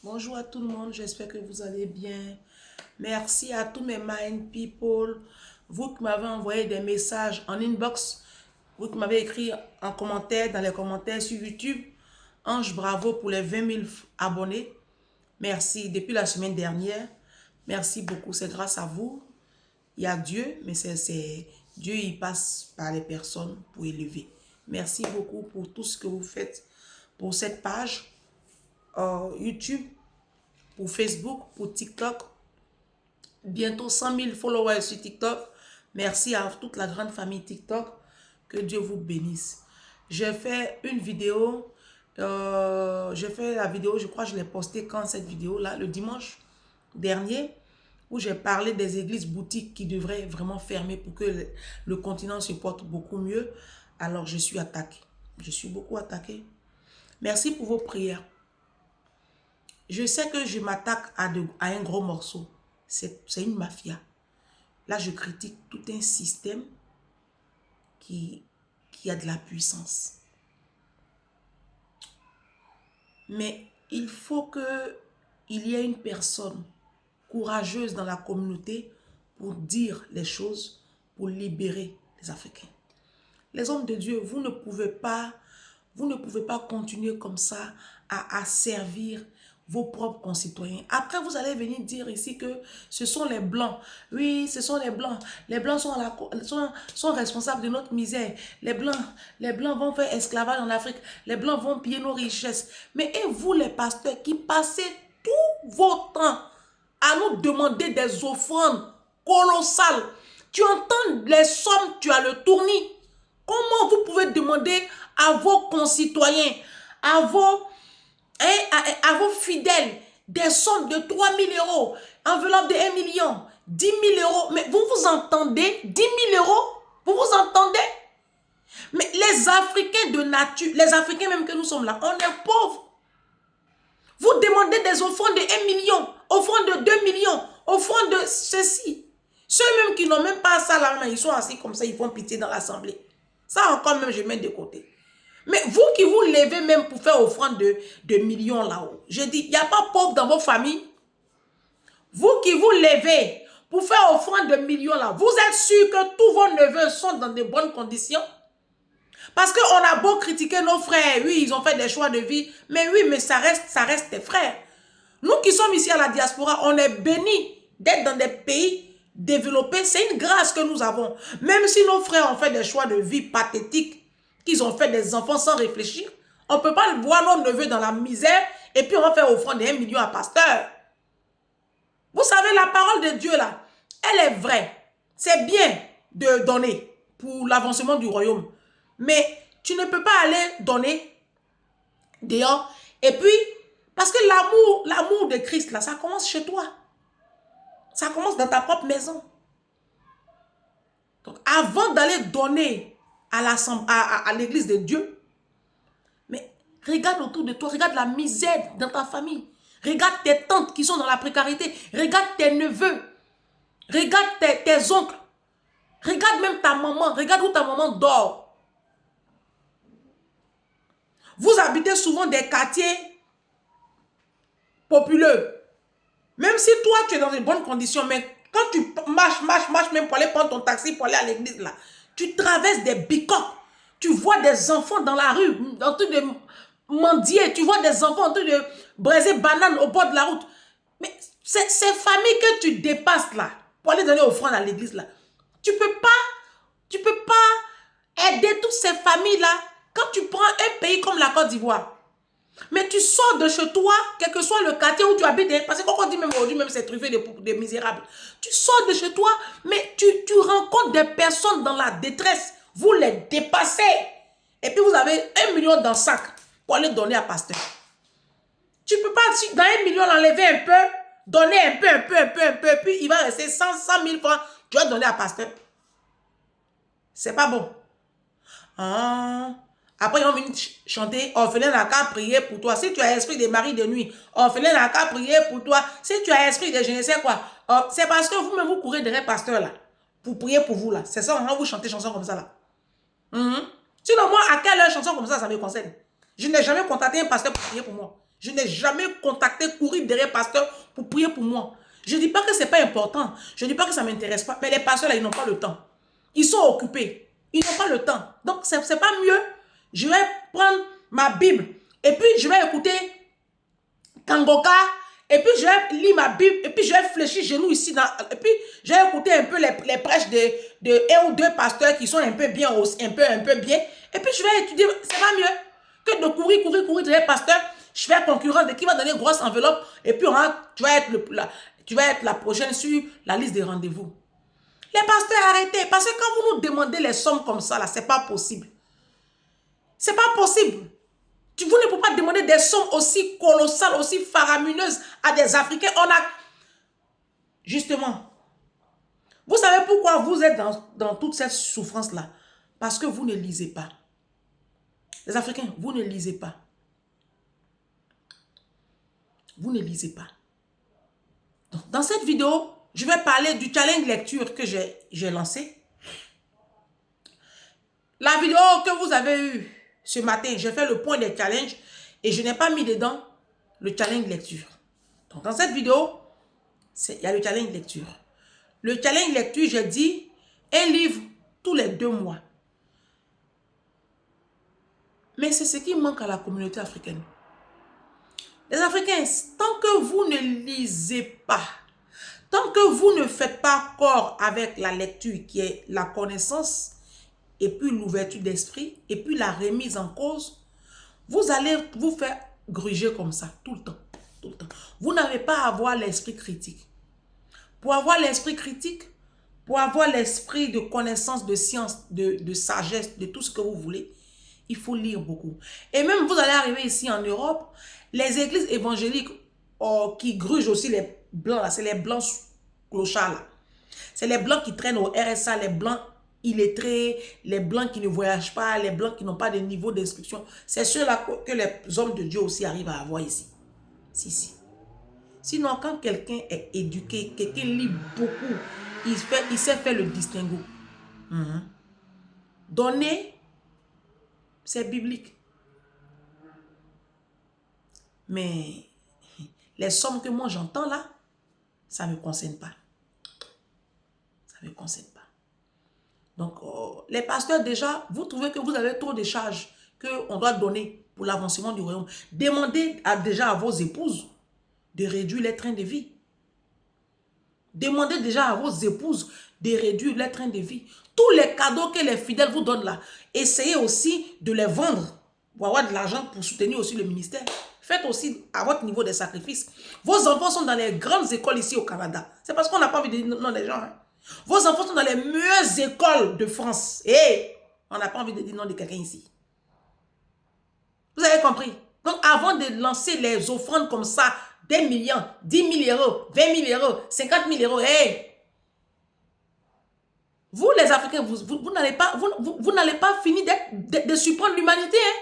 Bonjour à tout le monde, j'espère que vous allez bien. Merci à tous mes Mind People, vous qui m'avez envoyé des messages en inbox, vous qui m'avez écrit en commentaire, dans les commentaires sur YouTube. Ange, bravo pour les 20 000 abonnés. Merci depuis la semaine dernière. Merci beaucoup, c'est grâce à vous. Il y a Dieu, mais c'est Dieu, il passe par les personnes pour élever. Merci beaucoup pour tout ce que vous faites pour cette page YouTube, pour Facebook, pour TikTok. Bientôt 100 000 followers sur TikTok. Merci à toute la grande famille TikTok. Que Dieu vous bénisse. J'ai fait une vidéo. J'ai fait la vidéo, je crois que je l'ai postée quand cette vidéo-là, le dimanche dernier, où j'ai parlé des églises boutiques qui devraient vraiment fermer pour que le continent se porte beaucoup mieux. Alors je suis attaquée. Je suis beaucoup attaquée. Merci pour vos prières. Je sais que je m'attaque à un gros morceau. C'est une mafia. Là, je critique tout un système qui a de la puissance. Mais il faut qu'il y ait une personne courageuse dans la communauté pour dire les choses, pour libérer les Africains. Les hommes de Dieu, vous ne pouvez pas continuer comme ça à servir vos propres concitoyens. Après, vous allez venir dire ici que ce sont les Blancs. Oui, ce sont les Blancs. Les Blancs sont responsables de notre misère. Les Blancs vont faire esclavage en Afrique. Les Blancs vont piller nos richesses. Mais et vous, les pasteurs, qui passez tout votre temps à nous demander des offrandes colossales. Tu entends les sommes, tu as le tournis. Comment vous pouvez demander à vos concitoyens, à vos fidèles, des sommes de 3 000 euros, enveloppe de 1 million, 10 000 euros. Mais vous vous entendez? 10 000 euros? Vous vous entendez? Mais les Africains de nature, les Africains même que nous sommes là, on est pauvres. Vous demandez des offrandes de 1 million, offrandes de 2 millions, offrandes de ceci. Ceux même qui n'ont même pas ça là, ils sont assis comme ça, ils font pitié dans l'assemblée. Ça encore même, je mets de côté. Mais vous qui vous levez même pour faire offrande de millions là-haut, je dis, il n'y a pas pauvre dans vos familles. Vous qui vous levez pour faire offrande de millions là, vous êtes sûr que tous vos neveux sont dans de bonnes conditions? Parce qu'on a beau critiquer nos frères, oui, ils ont fait des choix de vie, mais oui, mais ça reste tes frères. Nous qui sommes ici à la diaspora, on est bénis d'être dans des pays développés. C'est une grâce que nous avons. Même si nos frères ont fait des choix de vie pathétiques, qu'ils ont fait des enfants sans réfléchir, on ne peut pas voir nos neveux dans la misère et puis on va faire offrande de 1 million à pasteur. Vous savez, la parole de Dieu là, elle est vraie. C'est bien de donner pour l'avancement du royaume. Mais tu ne peux pas aller donner dehors. Et puis, parce que l'amour de Christ, là, ça commence chez toi. Ça commence dans ta propre maison. Donc, avant d'aller donner à l'église de Dieu, mais regarde autour de toi, regarde la misère dans ta famille. Regarde tes tantes qui sont dans la précarité. Regarde tes neveux. Regarde tes oncles. Regarde même ta maman. Regarde où ta maman dort. Vous habitez souvent des quartiers populeux. Même si toi, tu es dans de bonnes conditions, mais quand tu marches même pour aller prendre ton taxi, pour aller à l'église, là, tu traverses des bicoques. Tu vois des enfants dans la rue, en train de mendier. Tu vois des enfants en train de braiser bananes au bord de la route. Mais ces familles que tu dépasses, là, pour aller donner offrande à l'église, là, tu peux pas aider toutes ces familles-là quand tu prends un pays comme la Côte d'Ivoire. Mais tu sors de chez toi, quel que soit le quartier où tu habites, parce que quand on dit même aujourd'hui, même c'est truffé de misérables. Tu sors de chez toi, mais tu rencontres des personnes dans la détresse. Vous les dépassez. Et puis vous avez 1 million dans le sac pour aller donner à pasteur. Tu ne peux pas, dans 1 million, l'enlever un peu, donner un peu, puis il va rester 100 000 francs. Tu vas donner à pasteur. C'est pas bon. Après, ils vont venir chanter, orphelin n'a qu'à prier pour toi. Si tu as esprit de mari de nuit, orphelin n'a qu'à prier pour toi. Si tu as esprit de je ne sais quoi, c'est parce que vous-même vous courez derrière pasteur là, pour prier pour vous là. C'est ça, on va vous chanter chanson comme ça là. Sinon, moi, à quelle heure chanson comme ça me concerne? Je n'ai jamais contacté un pasteur pour prier pour moi. Je n'ai jamais contacté, courir derrière pasteur pour prier pour moi. Je ne dis pas que ce n'est pas important. Je ne dis pas que ça ne m'intéresse pas. Mais les pasteurs, là, ils n'ont pas le temps. Ils sont occupés. Ils n'ont pas le temps. Donc, ce n'est pas mieux. Je vais prendre ma Bible. Et puis, je vais écouter Kangoka. Et puis, je vais lire ma Bible. Et puis, je vais fléchir genoux ici. Et puis, je vais écouter un peu les prêches de un ou deux pasteurs qui sont un peu bien aussi. Un peu bien. Et puis, je vais étudier. C'est pas mieux que de courir derrière les pasteurs. Je fais concurrence de qui va donner une grosse enveloppe. Et puis, tu vas être la prochaine sur la liste des rendez-vous. Les pasteurs, arrêtez. Parce que quand vous nous demandez les sommes comme ça, là, c'est pas possible. C'est pas possible. Vous ne pouvez pas demander des sommes aussi colossales, aussi faramineuses à des Africains. Justement, vous savez pourquoi vous êtes dans toute cette souffrance-là? Parce que vous ne lisez pas. Les Africains, vous ne lisez pas. Vous ne lisez pas. Donc, dans cette vidéo, je vais parler du challenge lecture que j'ai lancé. La vidéo que vous avez eue ce matin, j'ai fait le point des challenges et je n'ai pas mis dedans le challenge lecture. Donc, dans cette vidéo, il y a le challenge lecture. Le challenge lecture, j'ai dit un livre tous les 2 mois. Mais c'est ce qui manque à la communauté africaine. Les Africains, tant que vous ne lisez pas, tant que vous ne faites pas corps avec la lecture qui est la connaissance et puis l'ouverture d'esprit et puis la remise en cause, vous allez vous faire gruger comme ça tout le temps. Tout le temps. Vous n'avez pas à avoir l'esprit critique. Pour avoir l'esprit critique, pour avoir l'esprit de connaissance, de science, de sagesse, de tout ce que vous voulez, il faut lire beaucoup. Et même vous allez arriver ici en Europe, les églises évangéliques qui grugent aussi les blancs, c'est les blancs clochards. C'est les blancs qui traînent au RSA, les blancs illettrés, les blancs qui ne voyagent pas, les blancs qui n'ont pas de niveau d'instruction. C'est ceux-là que les hommes de Dieu aussi arrivent à avoir ici. Si. Sinon, quand quelqu'un est éduqué, quelqu'un lit beaucoup, il sait faire le distinguo. Donner, c'est biblique. Mais les sommes que moi j'entends là, ça ne me concerne pas. Ça ne me concerne pas. Donc, les pasteurs déjà, vous trouvez que vous avez trop de charges qu'on doit donner pour l'avancement du royaume. Demandez déjà à vos épouses de réduire les trains de vie. Demandez déjà à vos épouses de réduire les trains de vie. Tous les cadeaux que les fidèles vous donnent là, essayez aussi de les vendre pour avoir de l'argent pour soutenir aussi le ministère. Faites aussi à votre niveau des sacrifices. Vos enfants sont dans les grandes écoles ici au Canada. C'est parce qu'on n'a pas envie de dire non les gens. Hein. Vos enfants sont dans les meilleures écoles de France. Et on n'a pas envie de dire non de quelqu'un ici. Vous avez compris? Donc avant de lancer les offrandes comme ça, des millions, 10 000 euros, 20 000 euros, 50 000 euros, hey! Vous les Africains, vous n'allez pas finir de surprendre l'humanité. Hein?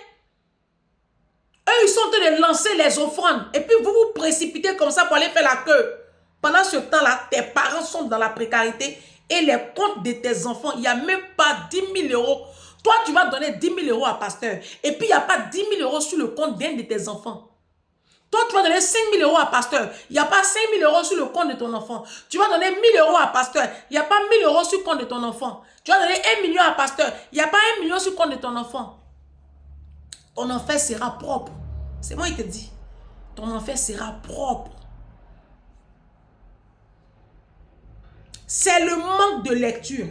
Eux, ils sont en train de lancer les offrandes. Et puis, vous vous précipitez comme ça pour aller faire la queue. Pendant ce temps-là, tes parents sont dans la précarité et les comptes de tes enfants, il n'y a même pas 10 000 euros. Toi, tu vas donner 10 000 euros à pasteur. Et puis, il n'y a pas 10 000 euros sur le compte d'un de tes enfants. Toi, tu vas donner 5 000 euros à pasteur. Il n'y a pas 5 000 euros sur le compte de ton enfant. Tu vas donner 1 000 euros à pasteur. Il n'y a pas 1 000 euros sur le compte de ton enfant. Tu vas donner 1 million à pasteur. Il n'y a pas 1 million sur le compte de ton enfant. Ton enfer sera propre. C'est moi qui te dis. Ton enfer sera propre. C'est le manque de lecture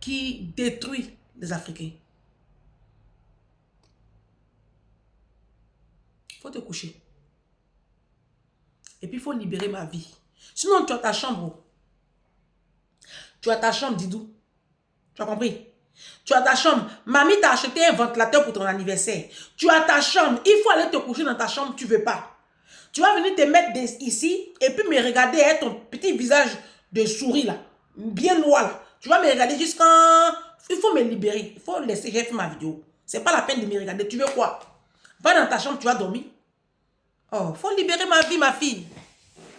qui détruit les Africains. Il faut te coucher. Et puis, il faut libérer ma vie. Sinon, tu as ta chambre. Tu as ta chambre, Didou. Tu as compris? Tu as ta chambre. Mamie t'a acheté un ventilateur pour ton anniversaire. Tu as ta chambre. Il faut aller te coucher dans ta chambre. Tu ne veux pas. Tu vas venir te mettre ici et puis me regarder avec ton petit visage de souris là. Bien noir là. Tu vas me regarder jusqu'à... Il faut me libérer. Il faut laisser j'ai fait ma vidéo. Ce n'est pas la peine de me regarder. Tu veux quoi? Va dans ta chambre, tu vas dormir. Oh, il faut libérer ma vie, ma fille.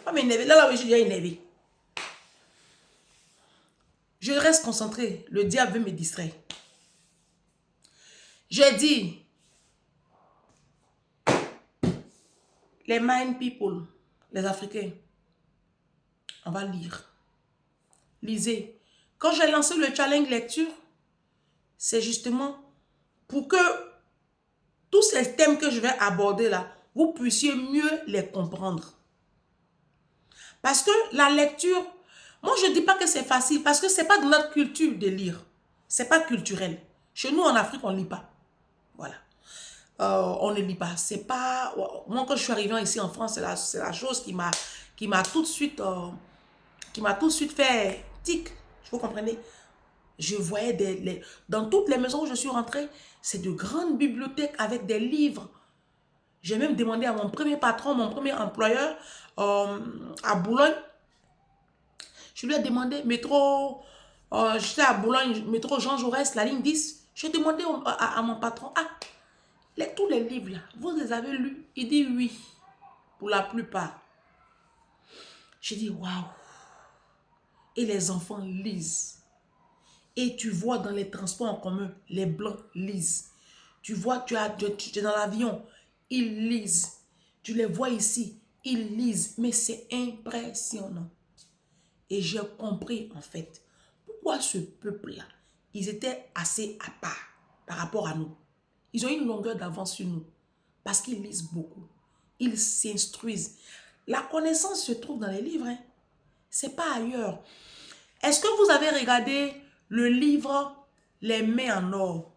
Pas m'énerver. Là, je suis déjà énervé. Je reste concentré. Le diable veut me distraire. J'ai dit, les mind people, les Africains, on va lire. Lisez. Quand j'ai lancé le challenge lecture, c'est justement pour que tous ces thèmes que je vais aborder là, vous puissiez mieux les comprendre. Parce que la lecture, moi je ne dis pas que c'est facile, parce que ce n'est pas de notre culture de lire. Ce n'est pas culturel. Chez nous en Afrique, on ne lit pas. Voilà. On ne lit pas. C'est pas... Moi, quand je suis arrivée ici en France, c'est la chose qui m'a tout de suite... qui m'a tout de suite fait tic. Vous comprenez? Je voyais dans toutes les maisons où je suis rentrée, c'est de grandes bibliothèques avec des livres. J'ai même demandé à mon premier patron, mon premier employeur à Boulogne. Je lui ai demandé, métro, j'étais à Boulogne, métro Jean Jaurès, la ligne 10. J'ai demandé à mon patron, tous les livres là, vous les avez lus? Il dit oui, pour la plupart. J'ai dit waouh. Et les enfants lisent. Et tu vois dans les transports en commun, les blancs lisent. Tu vois, tu es dans l'avion, ils lisent. Tu les vois ici, ils lisent. Mais c'est impressionnant. Et j'ai compris en fait, pourquoi ce peuple-là, ils étaient assez à part par rapport à nous. Ils ont une longueur d'avance sur nous. Parce qu'ils lisent beaucoup. Ils s'instruisent. La connaissance se trouve dans les livres. Hein. C'est pas ailleurs. Est-ce que vous avez regardé le livre Les mains en or?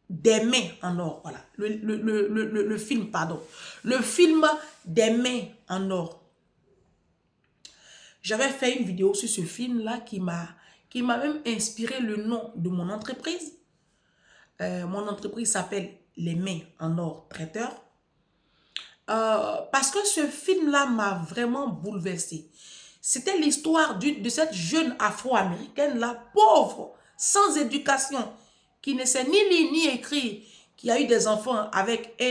Des mains en or, voilà. Le film, pardon. Le film Des mains en or. J'avais fait une vidéo sur ce film-là qui m'a même inspiré le nom de mon entreprise. Mon entreprise s'appelle Les mains en or traiteur. Parce que ce film-là m'a vraiment bouleversée. C'était l'histoire de cette jeune afro-américaine-là, pauvre, sans éducation, qui ne sait ni lire ni écrire, qui a eu des enfants avec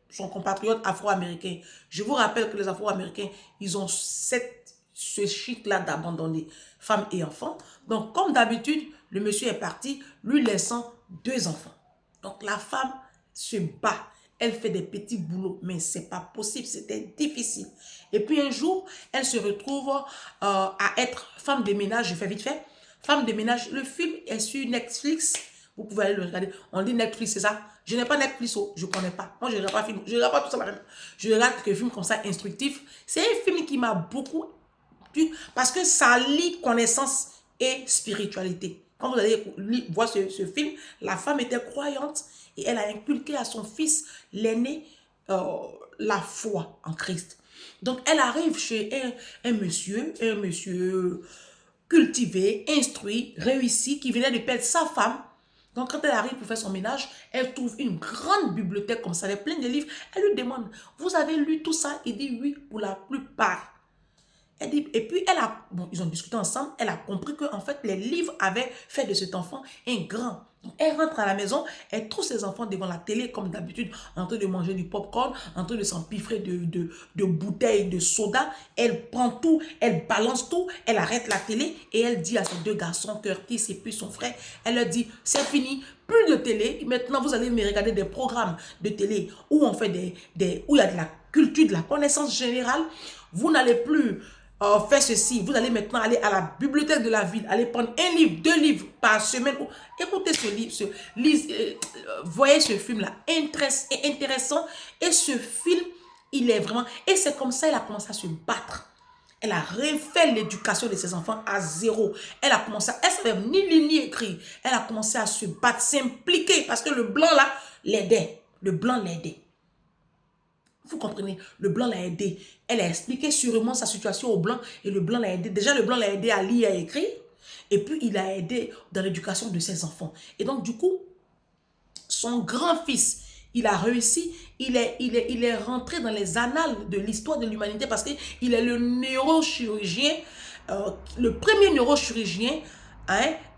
son compatriote afro-américain. Je vous rappelle que les afro-américains, ils ont ce chic-là d'abandonner femmes et enfants. Donc, comme d'habitude, le monsieur est parti, lui laissant 2 enfants. Donc, la femme se bat. Elle fait des petits boulots, mais c'est pas possible, c'était difficile. Et puis un jour, elle se retrouve à être femme de ménage, je fais vite fait. Femme de ménage, le film est sur Netflix. Vous pouvez aller le regarder. On dit Netflix, c'est ça? Je n'ai pas Netflix, je ne connais pas. Moi, je ne regarde pas film. Je ne regarde pas tout ça même. Je regarde que film comme ça, instructif. C'est un film qui m'a beaucoup plu parce que ça lie connaissance et spiritualité. Quand vous allez voir ce film, la femme était croyante et elle a inculqué à son fils, l'aîné, la foi en Christ. Donc, elle arrive chez un monsieur cultivé, instruit, réussi, qui venait de perdre sa femme. Donc, quand elle arrive pour faire son ménage, elle trouve une grande bibliothèque comme ça, avec plein de livres. Elle lui demande, vous avez lu tout ça? Il dit oui, pour la plupart. Elle dit, et puis, ils ont discuté ensemble, elle a compris que en fait, les livres avaient fait de cet enfant un grand. Donc, elle rentre à la maison, elle trouve ses enfants devant la télé, comme d'habitude, en train de manger du popcorn, en train de s'empiffrer de bouteilles de soda. Elle prend tout, elle balance tout, elle arrête la télé et elle dit à ses 2 garçons, Curtis et puis son frère, elle leur dit, c'est fini, plus de télé, maintenant vous allez me regarder des programmes de télé où on fait où il y a de la culture, de la connaissance générale. Vous n'allez plus faire ceci, vous allez maintenant aller à la bibliothèque de la ville, aller prendre 1 livre, 2 livres par semaine. Écoutez ce livre, voyez ce film-là, intéressant. Et ce film, il est vraiment... Et c'est comme ça qu'elle a commencé à se battre. Elle a refait l'éducation de ses enfants à 0. Elle a commencé, elle ne savait ni lire ni écrire. Elle a commencé à se battre, s'impliquer, parce que le blanc là l'aidait. Le blanc l'aidait. Vous comprenez? Le blanc l'a aidé. Elle a expliqué sûrement sa situation au blanc et le blanc l'a aidé. Déjà, le blanc l'a aidé à lire et à écrire. Et puis, il a aidé dans l'éducation de ses enfants. Et donc, du coup, son grand-fils, il a réussi. Il est rentré dans les annales de l'histoire de l'humanité parce qu'il est le neurochirurgien, le premier neurochirurgien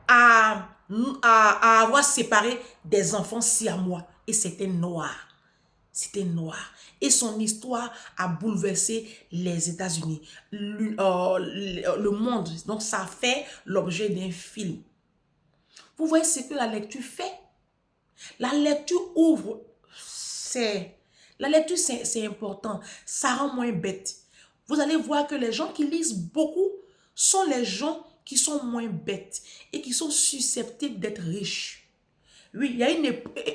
à avoir séparé des enfants siamois. Et c'était noir. C'était noir. Et son histoire a bouleversé les États-Unis, le monde. Donc, ça a fait l'objet d'un film. Vous voyez ce que la lecture fait? La lecture ouvre La lecture, c'est important. Ça rend moins bête. Vous allez voir que les gens qui lisent beaucoup sont les gens qui sont moins bêtes et qui sont susceptibles d'être riches. Oui, il y a une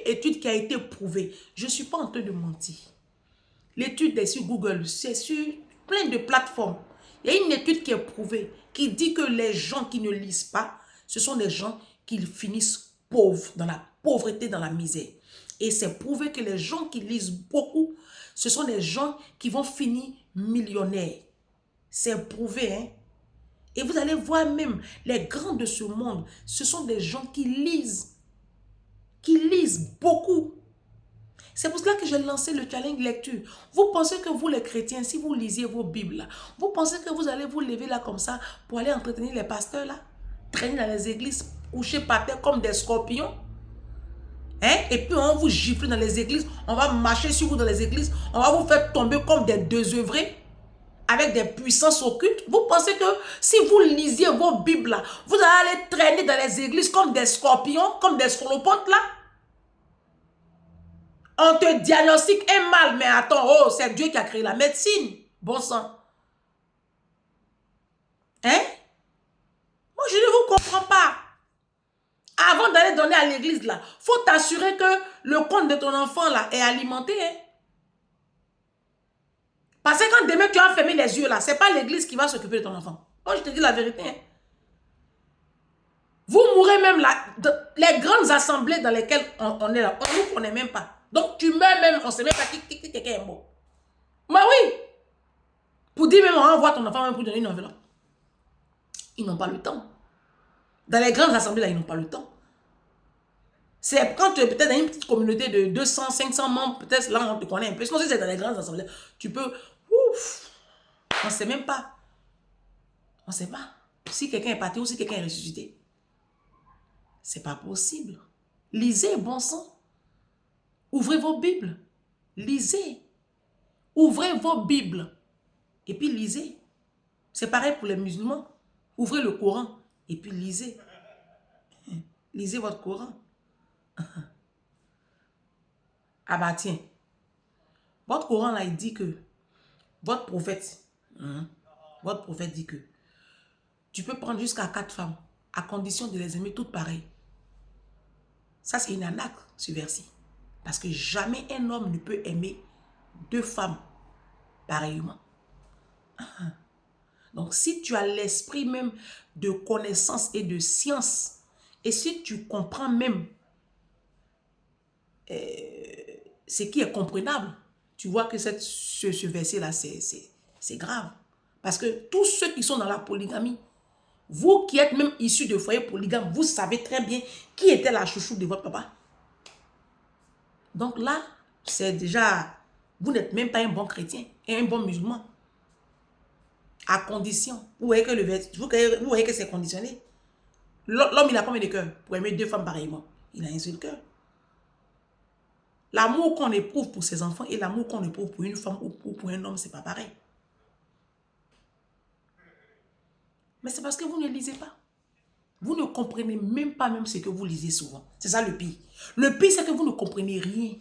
étude qui a été prouvée. Je ne suis pas en train de mentir. L'étude est sur Google, c'est sur plein de plateformes. Il y a une étude qui est prouvée, qui dit que les gens qui ne lisent pas, ce sont des gens qui finissent pauvres, dans la pauvreté, dans la misère. Et c'est prouvé que les gens qui lisent beaucoup, ce sont des gens qui vont finir millionnaires. C'est prouvé, hein. Et vous allez voir même, les grands de ce monde, ce sont des gens qui lisent beaucoup. C'est pour cela que j'ai lancé le challenge lecture. Vous pensez que vous les chrétiens, si vous lisiez vos Bibles, là, vous pensez que vous allez vous lever là comme ça pour aller entretenir les pasteurs là, traîner dans les églises, coucher par terre comme des scorpions? Hein? Et puis on vous gifle dans les églises, on va marcher sur vous dans les églises, on va vous faire tomber comme des désœuvrés avec des puissances occultes. Vous pensez que si vous lisiez vos Bibles là, vous allez aller traîner dans les églises comme des scorpions, comme des scolopendres là? On te diagnostique un mal, mais attends, oh, c'est Dieu qui a créé la médecine. Bon sang. Hein? Moi, je ne vous comprends pas. Avant d'aller donner à l'église, là, faut t'assurer que le compte de ton enfant, là, est alimenté, hein? Parce que quand demain, tu as fermé les yeux, là, c'est pas l'église qui va s'occuper de ton enfant. Moi, je te dis la vérité, hein? Vous mourrez même là, les grandes assemblées dans lesquelles on est là, on ne nous connaît même pas. Donc, tu meurs même, on ne sait même pas qui quelqu'un est mort. Mais oui! Pour dire même, on envoie ton enfant même pour donner une enveloppe. Ils n'ont pas le temps. Dans les grandes assemblées, là, ils n'ont pas le temps. C'est quand tu es peut-être dans une petite communauté de 200, 500 membres, peut-être là, on te connaît un peu. Sinon, si c'est dans les grandes assemblées, tu peux... Ouf! On ne sait même pas. On ne sait pas. Si quelqu'un est parti ou si quelqu'un est ressuscité. C'est pas possible. Lisez, bon sang. Ouvrez vos Bibles. Lisez. Ouvrez vos Bibles. Et puis lisez. C'est pareil pour les musulmans. Ouvrez le Coran. Et puis lisez. Lisez votre Coran. Ah bah tiens. Votre Coran là, il dit que votre prophète dit que tu peux prendre jusqu'à 4 femmes à condition de les aimer toutes pareilles. Ça, c'est une arnaque, ce verset. Parce que jamais un homme ne peut aimer 2 femmes pareillement. Donc, si tu as l'esprit même de connaissance et de science, et si tu comprends même ce qui est comprenable, tu vois que ce verset-là, c'est grave. Parce que tous ceux qui sont dans la polygamie, vous qui êtes même issus de foyers polygames, vous savez très bien qui était la chouchou de votre papa. Donc là, c'est déjà, vous n'êtes même pas un bon chrétien et un bon musulman. À condition. Vous voyez que c'est conditionné. L'homme, il a combien de cœurs pour aimer 2 femmes pareillement? Il a un seul cœur. L'amour qu'on éprouve pour ses enfants et l'amour qu'on éprouve pour une femme ou pour un homme, c'est pas pareil. Mais c'est parce que vous ne lisez pas. Vous ne comprenez même pas même ce que vous lisez souvent. C'est ça le pire. Le pire, c'est que vous ne comprenez rien.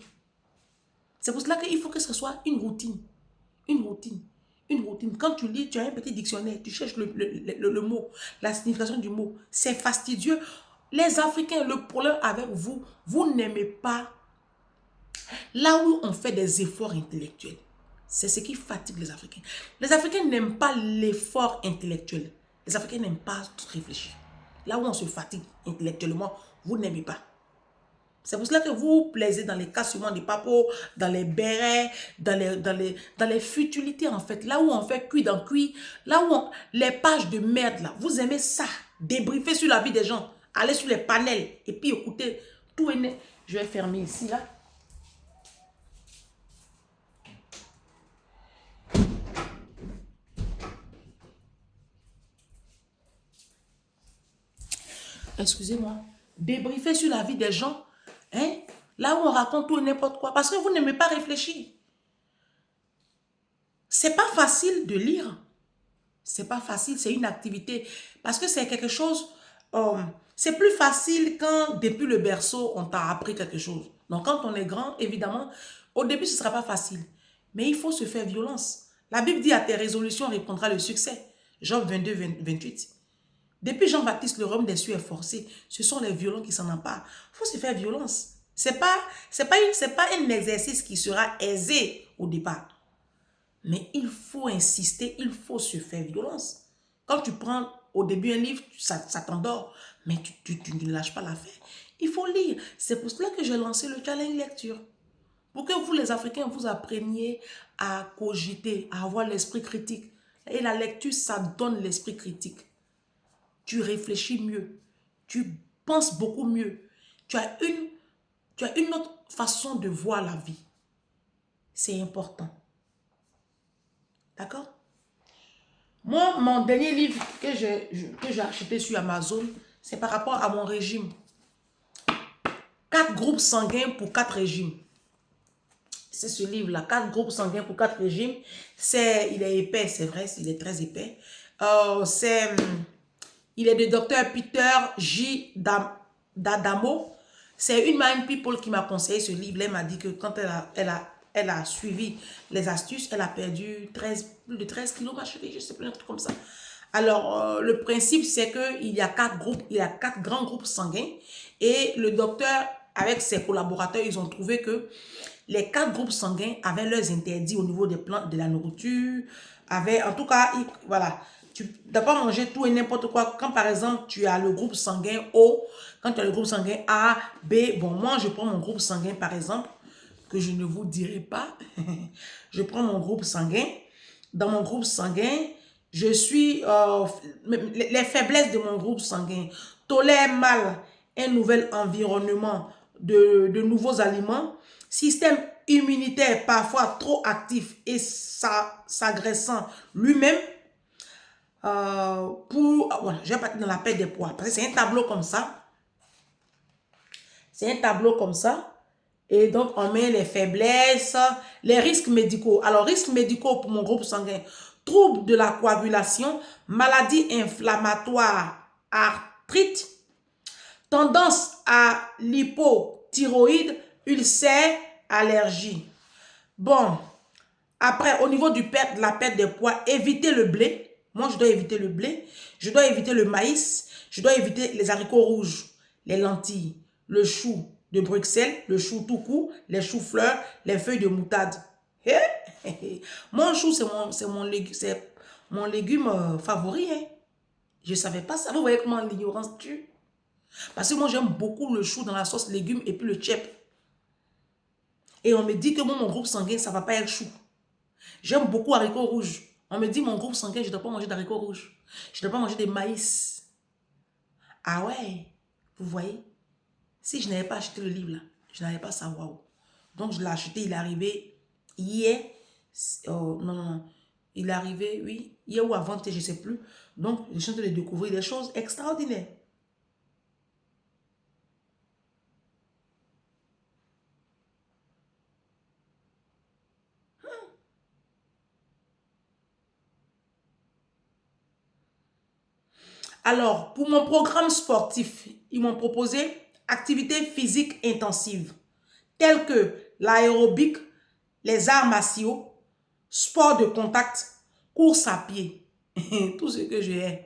C'est pour cela qu'il faut que ce soit une routine. Une routine. Une routine. Quand tu lis, tu as un petit dictionnaire, tu cherches le mot, la signification du mot. C'est fastidieux. Les Africains, le problème avec vous, vous n'aimez pas là où on fait des efforts intellectuels. C'est ce qui fatigue les Africains. Les Africains n'aiment pas l'effort intellectuel. Les Africains n'aiment pas réfléchir. Là où on se fatigue intellectuellement, vous n'aimez pas. C'est pour cela que vous vous plaisez dans les cassuments des papos, dans les bérets, dans les futilités en fait. Là où on fait cuit dans cuit, là où les pages de merde là, vous aimez ça. Débriefer sur la vie des gens, aller sur les panels et puis écouter tout est né. Je vais fermer ici là. Excusez-moi. Débriefer sur la vie des gens. Hein? Là où on raconte tout et n'importe quoi. Parce que vous n'aimez pas réfléchir. C'est pas facile de lire. C'est pas facile. C'est une activité. Parce que c'est quelque chose... c'est plus facile quand, depuis le berceau, on t'a appris quelque chose. Donc, quand on est grand, évidemment, Au début, ce ne sera pas facile. Mais il faut se faire violence. La Bible dit à tes résolutions répondra le succès. Job 22, 28. Depuis Jean-Baptiste, le royaume des cieux est forcé. Ce sont les violents qui s'en emparent. Il faut se faire violence. C'est pas un exercice qui sera aisé au départ. Mais il faut insister, il faut se faire violence. Quand tu prends au début un livre, ça t'endort. Mais tu ne lâches pas l'affaire. Il faut lire. C'est pour cela que j'ai lancé le challenge lecture. Pour que vous, les Africains, vous appreniez à cogiter, à avoir l'esprit critique. Et la lecture, ça donne l'esprit critique. Tu réfléchis mieux. Tu penses beaucoup mieux. Tu as une autre façon de voir la vie. C'est important. D'accord? Moi, mon dernier livre que j'ai acheté sur Amazon, c'est par rapport à mon régime. 4 groupes sanguins pour 4 régimes. C'est ce livre-là, 4 groupes sanguins pour 4 régimes. Il est épais, c'est vrai, il est très épais. Il est de Dr. Peter J. D'Adamo. C'est une Mind People qui m'a conseillé ce livre. Elle m'a dit que quand elle a suivi les astuces, elle a perdu plus de 13 kilos, ma chérie, je sais plus, un truc comme ça. Alors, le principe, c'est qu'il y a 4 groupes, il y a 4 grands groupes sanguins. Et le docteur, avec ses collaborateurs, ils ont trouvé que les 4 groupes sanguins avaient leurs interdits au niveau des plantes, de la nourriture, en tout cas, voilà. Tu ne dois pas manger tout et n'importe quoi. Quand par exemple, tu as le groupe sanguin O, quand tu as le groupe sanguin A, B, bon, moi, je prends mon groupe sanguin par exemple, que je ne vous dirai pas. Je prends mon groupe sanguin. Dans mon groupe sanguin, je suis... les faiblesses de mon groupe sanguin tolèrent mal un nouvel environnement de nouveaux aliments, système immunitaire parfois trop actif et s'agressant lui-même. Voilà, je vais partir dans la perte des poids. Parce que c'est un tableau comme ça. C'est un tableau comme ça. Et donc, on met les faiblesses, les risques médicaux. Alors, risques médicaux pour mon groupe sanguin. Troubles de la coagulation, maladie inflammatoire, arthrite, tendance à l'hypothyroïde, ulcère, allergie. Bon, après, au niveau de la perte de poids, évitez le blé. Moi, je dois éviter le blé. Je dois éviter le maïs. Je dois éviter les haricots rouges, les lentilles, le chou de Bruxelles, le chou tout court, les choux-fleurs, les feuilles de moutarde. Mon chou, c'est mon légume favori. Hein. Je ne savais pas ça. Vous voyez comment l'ignorance tue? Parce que moi, j'aime beaucoup le chou dans la sauce légumes et puis le tchèp. Et on me dit que moi, mon groupe sanguin, ça ne va pas être chou. J'aime beaucoup haricots rouges. On me dit, mon groupe sanguin, je ne dois pas manger d'haricots rouges. Je ne dois pas manger de maïs. Ah ouais, vous voyez? Si je n'avais pas acheté le livre là, je n'allais pas savoir où. Donc, je l'ai acheté, il est arrivé hier. Non. Il est arrivé, oui, hier ou avant, je ne sais plus. Donc, je suis en train de découvrir des choses extraordinaires. Alors, pour mon programme sportif, ils m'ont proposé activités physiques intensives, telles que l'aérobic, les arts martiaux, sport de contact, course à pied. Tout ce que j'ai.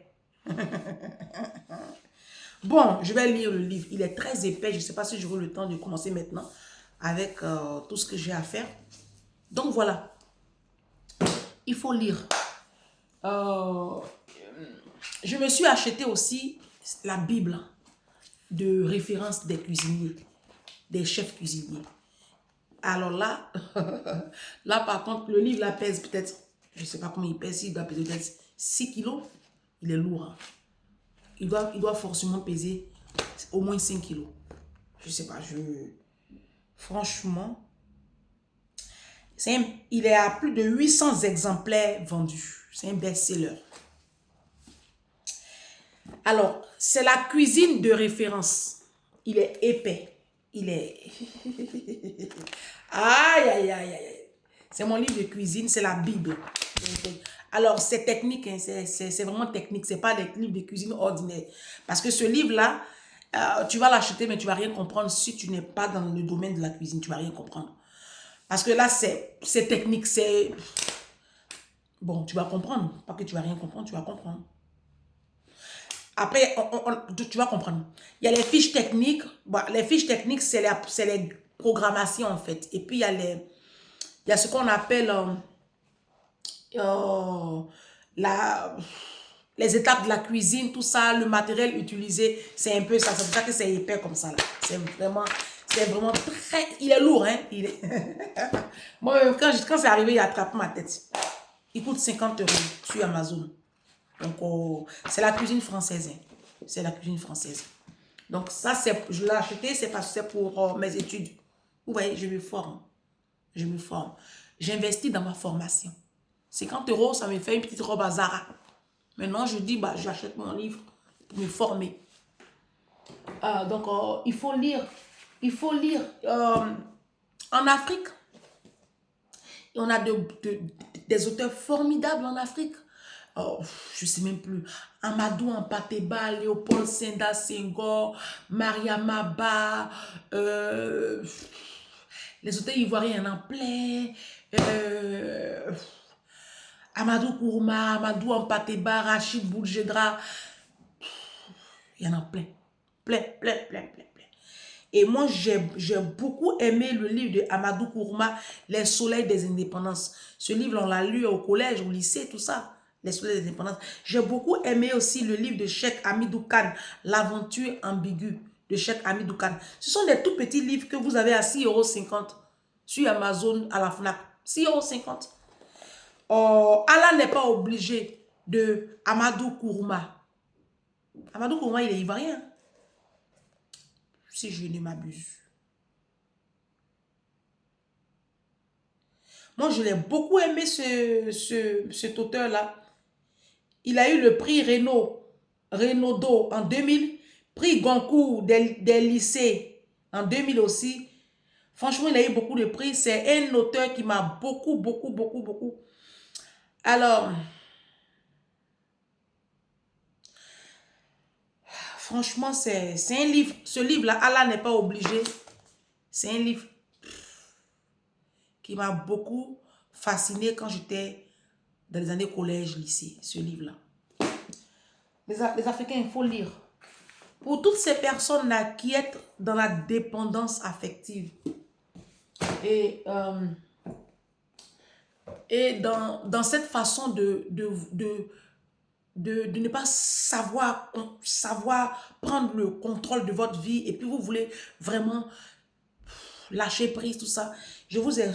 Bon, je vais lire le livre. Il est très épais. Je ne sais pas si j'aurai le temps de commencer maintenant avec tout ce que j'ai à faire. Donc, voilà. Il faut lire. Je me suis acheté aussi la Bible de référence des cuisiniers, des chefs cuisiniers. Alors là, là par contre, le livre là pèse peut-être, je ne sais pas combien il pèse, il doit peser peut-être 6 kilos. Il est lourd. Hein. Il doit forcément peser au moins 5 kilos. Je ne sais pas, franchement, il est à plus de 800 exemplaires vendus. C'est un best-seller. Alors, c'est la cuisine de référence. Il est épais. Il est... Aïe, aïe, aïe, aïe. C'est mon livre de cuisine, c'est la Bible. Alors, c'est technique, hein, c'est vraiment technique. Ce n'est pas des livres de cuisine ordinaires. Parce que ce livre-là, tu vas l'acheter, mais tu ne vas rien comprendre si tu n'es pas dans le domaine de la cuisine. Tu ne vas rien comprendre. Parce que là, c'est technique, c'est... Bon, tu vas comprendre. Pas que tu vas rien comprendre, tu vas comprendre. Après, tu vas comprendre. Il y a les fiches techniques. Bon, les fiches techniques, c'est les programmations, en fait. Et puis, il y a ce qu'on appelle les étapes de la cuisine, tout ça, le matériel utilisé. C'est un peu ça. C'est pour ça que c'est hyper comme ça, là. C'est vraiment très... Il est lourd, hein. Moi, quand c'est arrivé, il a attrapé ma tête. Il coûte 50 € sur Amazon. Donc, c'est la cuisine française. Hein. C'est la cuisine française. Donc, ça, je l'ai acheté, c'est parce que c'est pour mes études. Vous voyez, je me forme. Je me forme. J'investis dans ma formation. 50 €, ça me fait une petite robe à Zara. Maintenant, je dis, bah, j'achète mon livre pour me former. Donc, il faut lire. Il faut lire. En Afrique, on a des auteurs formidables en Afrique. Oh, je ne sais même plus. Amadou Ampateba, Léopold Sédar Senghor, Mariama Ba, les auteurs ivoiriens, il y en a plein. Amadou Kourouma, Amadou Ampateba, Rachid Boudjedra. Il y en a plein. Plein. Et moi, j'ai beaucoup aimé le livre de Amadou Kourouma, Les Soleils des Indépendances. Ce livre, on l'a lu au collège, au lycée, tout ça. Les Soleils des Indépendances. J'ai beaucoup aimé aussi le livre de Cheikh Hamidou Kane, L'aventure ambiguë de Cheikh Hamidou Kane. Ce sont des tout petits livres que vous avez à 6,50 € sur Amazon, à la FNAC. 6,50 €. Allah n'est pas obligé de Amadou Kourouma. Amadou Kourouma, il est ivoirien. Si je ne m'abuse. Moi, je l'ai beaucoup aimé, cet auteur-là. Il a eu le prix Renaudot en 2000, prix Goncourt des lycées en 2000 aussi. Franchement, il a eu beaucoup de prix. C'est un auteur qui m'a beaucoup. Alors, franchement, c'est un livre. Ce livre-là, Allah n'est pas obligé. C'est un livre qui m'a beaucoup fasciné quand j'étais dans les années collège, lycée, ce livre-là. Les Africains, il faut lire. Pour toutes ces personnes-là qui sont dans la dépendance affective et dans cette façon de ne pas savoir prendre le contrôle de votre vie et puis vous voulez vraiment lâcher prise, tout ça. Je vous ai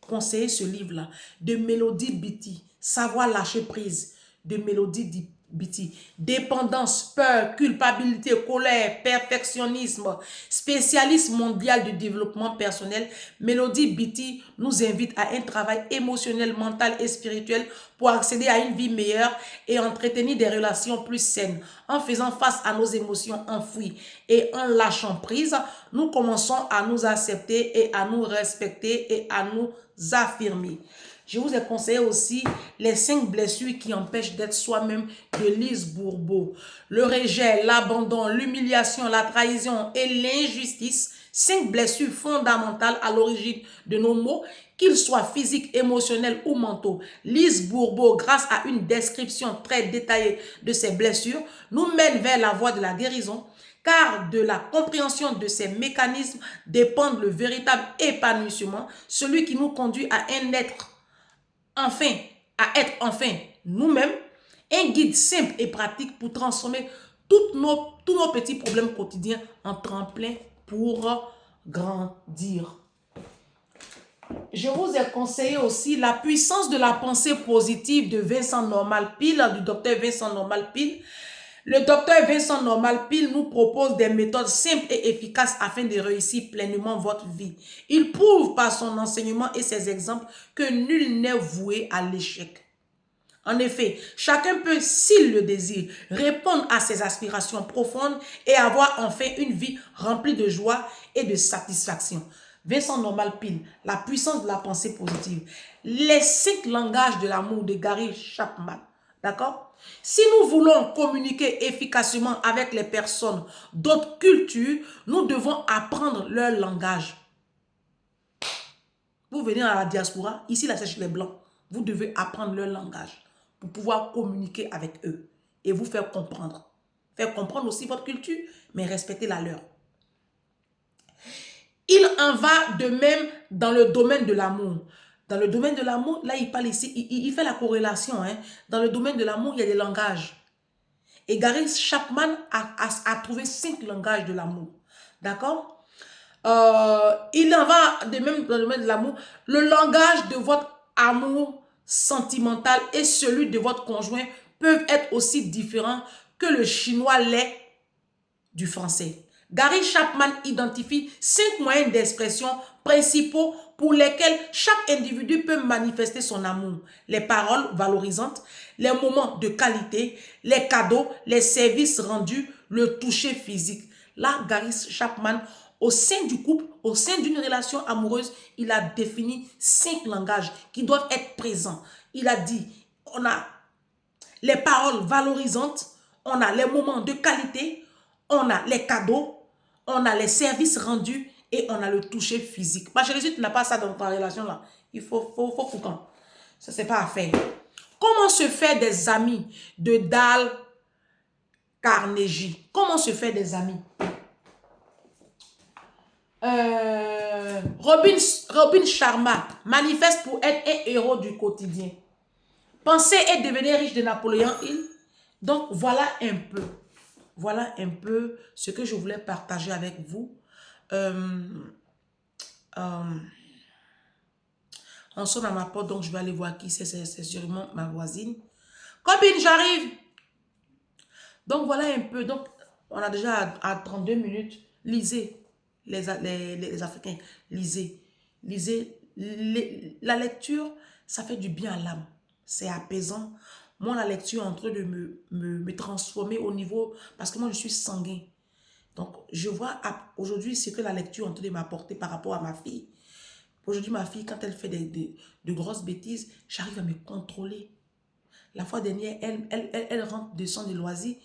conseillé ce livre-là de Mélodie Biti, Savoir lâcher prise, de Mélodie Biti. Dépendance, peur, culpabilité, colère, perfectionnisme, spécialiste mondial de développement personnel, Mélodie Biti nous invite à un travail émotionnel, mental et spirituel pour accéder à une vie meilleure et entretenir des relations plus saines. En faisant face à nos émotions enfouies et en lâchant prise, nous commençons à nous accepter et à nous respecter et à nous affirmer. Je vous ai conseillé aussi les 5 blessures qui empêchent d'être soi-même de Lise Bourbeau. Le rejet, l'abandon, l'humiliation, la trahison et l'injustice. 5 blessures fondamentales à l'origine de nos maux, qu'ils soient physiques, émotionnels ou mentaux. Lise Bourbeau, grâce à une description très détaillée de ces blessures, nous mène vers la voie de la guérison. Car de la compréhension de ces mécanismes dépend le véritable épanouissement, celui qui nous conduit à être enfin nous-mêmes, un guide simple et pratique pour transformer tous nos petits problèmes quotidiens en tremplin pour grandir. Je vous ai conseillé aussi La puissance de la pensée positive de Vincent Normal Peale, du docteur Vincent Normal Peale. Le docteur Vincent Normal Peale nous propose des méthodes simples et efficaces afin de réussir pleinement votre vie. Il prouve par son enseignement et ses exemples que nul n'est voué à l'échec. En effet, chacun peut, s'il le désire, répondre à ses aspirations profondes et avoir enfin une vie remplie de joie et de satisfaction. Vincent Normal Peale, La puissance de la pensée positive. Les 5 langages de l'amour de Gary Chapman. D'accord? Si nous voulons communiquer efficacement avec les personnes d'autres cultures, nous devons apprendre leur langage. Vous venez à la diaspora, ici là c'est chez les Blancs. Vous devez apprendre leur langage pour pouvoir communiquer avec eux et vous faire comprendre. Faire comprendre aussi votre culture, mais respecter la leur. Il en va de même dans le domaine de l'amour. Dans le domaine de l'amour, là il parle ici, il fait la corrélation. Hein. Dans le domaine de l'amour, il y a des langages. Et Gary Chapman a trouvé 5 langages de l'amour. D'accord? Il en va de même dans le domaine de l'amour. Le langage de votre amour sentimental et celui de votre conjoint peuvent être aussi différents que le chinois l'est du français. Gary Chapman identifie 5 moyens d'expression principaux pour lesquels chaque individu peut manifester son amour. Les paroles valorisantes, les moments de qualité, les cadeaux, les services rendus, le toucher physique. Là, Gary Chapman, au sein du couple, au sein d'une relation amoureuse, il a défini 5 langages qui doivent être présents. Il a dit, on a les paroles valorisantes, on a les moments de qualité, on a les cadeaux, on a les services rendus et on a le toucher physique. Ma chérie, si tu n'as pas ça dans ta relation là, il faut foucan. Ça, c'est pas à faire. Comment se faire des amis de Dale Carnegie? Comment se faire des amis? Robin Sharma manifeste pour être un héros du quotidien. Penser et devenir riche de Napoléon Hill. Donc, voilà un peu. Voilà un peu ce que je voulais partager avec vous. On sonne à ma porte, donc je vais aller voir qui c'est. C'est sûrement ma voisine. Copine, j'arrive. Donc, voilà un peu. Donc, on a déjà à 32 minutes. Lisez, les Africains. Lisez. Lisez. La lecture, ça fait du bien à l'âme. C'est apaisant. Moi, la lecture est en train de me transformer au niveau... Parce que moi, je suis sanguin. Donc, je vois aujourd'hui ce que la lecture est en train de m'apporter par rapport à ma fille. Aujourd'hui, ma fille, quand elle fait de grosses bêtises, j'arrive à me contrôler. La fois dernière, elle rentre de son de loisirs.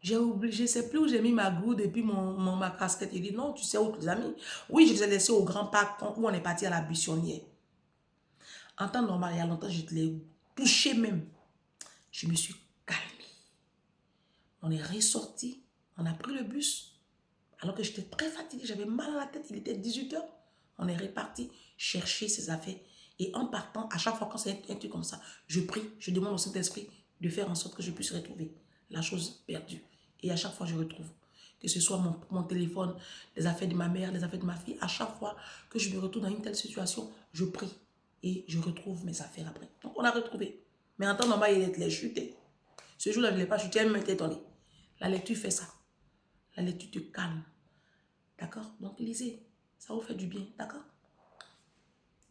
J'ai oublié, je ne sais plus où j'ai mis ma gourde et puis ma casquette. Il dit, non, tu sais où, les amis? Oui, je les ai laissés au grand parc où on est parti à la buissonnière. En temps normal, il y a longtemps, je te l'ai touché même. Je me suis calmée. On est ressorti. On a pris le bus. Alors que j'étais très fatiguée. J'avais mal à la tête. Il était 18 h. On est reparti chercher ses affaires. Et en partant, à chaque fois quand c'est un truc comme ça, je prie, je demande au Saint-Esprit de faire en sorte que je puisse retrouver la chose perdue. Et à chaque fois, je retrouve. Que ce soit mon téléphone, les affaires de ma mère, les affaires de ma fille. À chaque fois que je me retrouve dans une telle situation, je prie. Et je retrouve mes affaires après. Donc, on a retrouvé. Mais en temps normal, il est chuté. Ce jour-là, je ne l'ai pas chuté, elle m'a été étonnée. La lecture fait ça. La lecture te calme. D'accord? Donc, lisez. Ça vous fait du bien. D'accord?